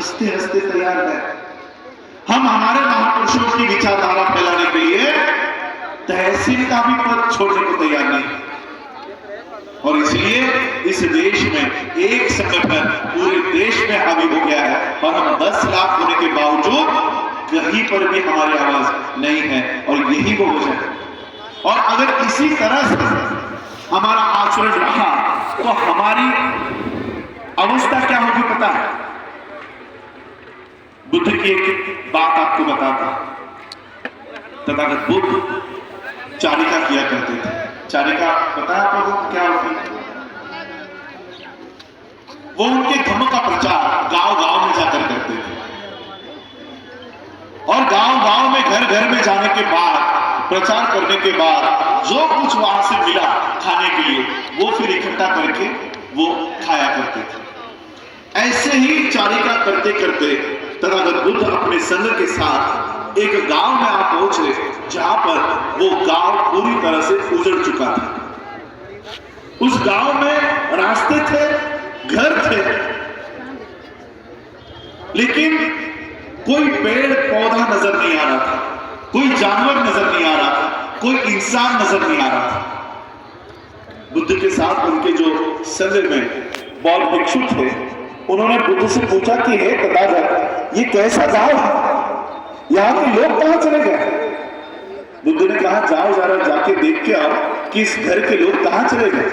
हंसते हंसते तैयार है। हम हमारे महापुरुषों की विचारधारा फैलाने के लिए तहसील का भी पद छोड़ने को तैयार नहीं। और इसलिए इस देश में एक समय पर पूरे देश में हावी हो गया है और हम 10 लाख होने के बावजूद कहीं पर भी हमारी आवाज नहीं है। और यही वो वजह है। और अगर इसी तरह से हमारा आचरण रहा तो हमारी अवस्था क्या होगी पता है? बुद्ध की एक बात आपको बताता। तथागत बुद्ध चारिका किया करते थे। चारिका पता है आप लोगों को क्या होती है? वो उनके धर्म का प्रचार गांव गांव में जाकर करते थे और गांव गांव में घर घर में जाने के बाद प्रचार करने के बाद जो कुछ वहां से मिला खाने के लिए वो फिर इकट्ठा करके वो खाया करते थे। ऐसे ही चारिका करते करते तथागत बुद्ध अपने संघ के साथ एक गांव में आ पहुंचे जहां पर वो गांव पूरी तरह से उजड़ चुका था। उस गांव में रास्ते थे, घर थे, लेकिन कोई पेड़ पौधा नजर नहीं आ रहा था, कोई जानवर नजर नहीं आ रहा था, कोई इंसान नजर नहीं आ रहा था। बुद्ध के साथ उनके जो संघ में बौद्ध भिक्षु थे उन्होंने बुद्ध से पूछा कि हे तथागत, ये कैसा गांव है? यहां के लोग कहां चले गए? बुद्ध ने कहा जाओ जरा जाके देख के आओ कि इस घर के लोग कहां चले गए।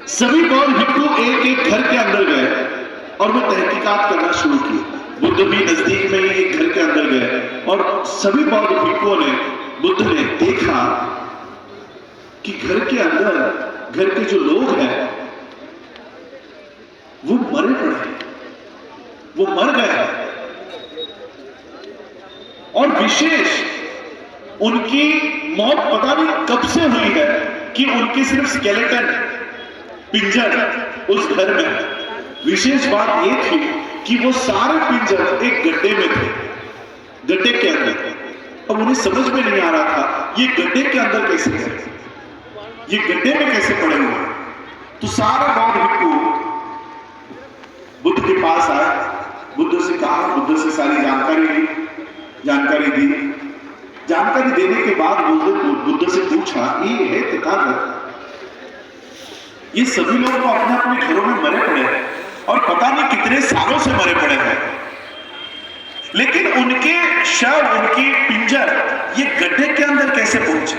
सभी बौद्ध भिक्षु एक एक घर के अंदर गए और वो तहकीकात करना शुरू की। बुद्ध भी नजदीक में ही एक घर के अंदर गए और सभी बौद्ध भिक्षुओं ने बुद्ध ने देखा कि घर के अंदर घर के जो लोग हैं वो मरे पड़े हैं, वो मर गए हैं। और विशेष उनकी मौत पता नहीं कब से हुई है कि उनके सिर्फ स्केलेटन, पिंजर उस घर में। विशेष बात यह थी कि वो सारे पिंजर एक गड्ढे में थे, गड्ढे के अंदर। अब उन्हें समझ में नहीं आ रहा था ये गड्ढे के अंदर कैसे है, ये गड्ढे में कैसे पड़े हुए। तो सारे बौद्ध भिक्षु बुद्ध के पास आए, बुद्ध से कहा, बुद्ध से सारी जानकारी दी। जानकारी देने के बाद बुद्ध से पूछा, ये है तथागत, ये सभी लोग तो अपने अपने घरों में मरे पड़े हैं और पता नहीं कितने सालों से मरे पड़े हैं, लेकिन उनके शव, उनकी पिंजर ये गड्ढे के अंदर कैसे पहुंचे?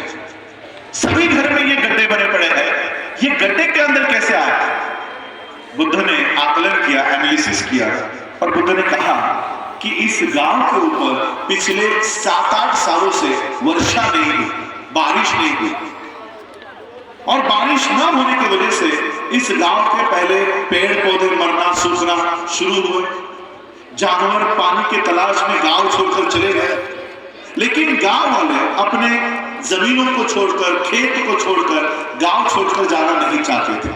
सभी घर में ये गड्ढे बने पड़े हैं, ये गड्ढे के अंदर कैसे आए? बुद्ध ने आकलन किया, एनालिसिस किया और बुद्ध ने कहा कि इस गांव के ऊपर पिछले 7-8 सालों से वर्षा नहीं हुई, बारिश नहीं हुई। और बारिश न होने की वजह से इस गांव के पहले पेड़ पौधे मरना, सूखना शुरू हुए। जानवर पानी के तलाश में गांव छोड़कर चले गए, लेकिन गांव वाले अपने जमीनों को छोड़कर, खेत को छोड़कर, गांव छोड़कर जाना नहीं चाहते थे।